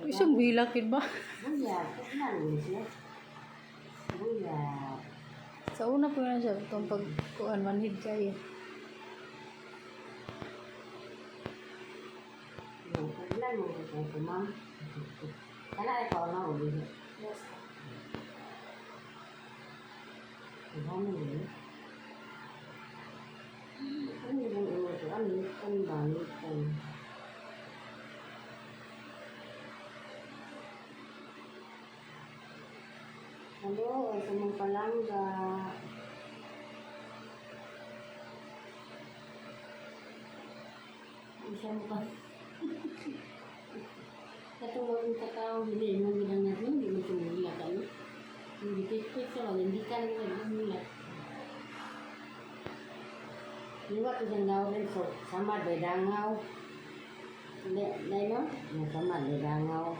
Isang bilakid ba? Buyag, kasi siya. Buyag. Sa una po na siya, itong pagkuhan, manhid kayo. Paglan mo ito, ma'am. Kana ikaw na uli. Yes. Ano yun? Ano yung ulo ito? Ano ba? Hello, ito mong palangga. Isa mo ka. Katulad ng katao, hindi mo bilang natin, hindi mo tumulat. Hindi tiktik sa lang, hindi ka lang nagmulat. Liwat isang daw rin, so sama may dangaw. Hindi, no? Sama may dangaw.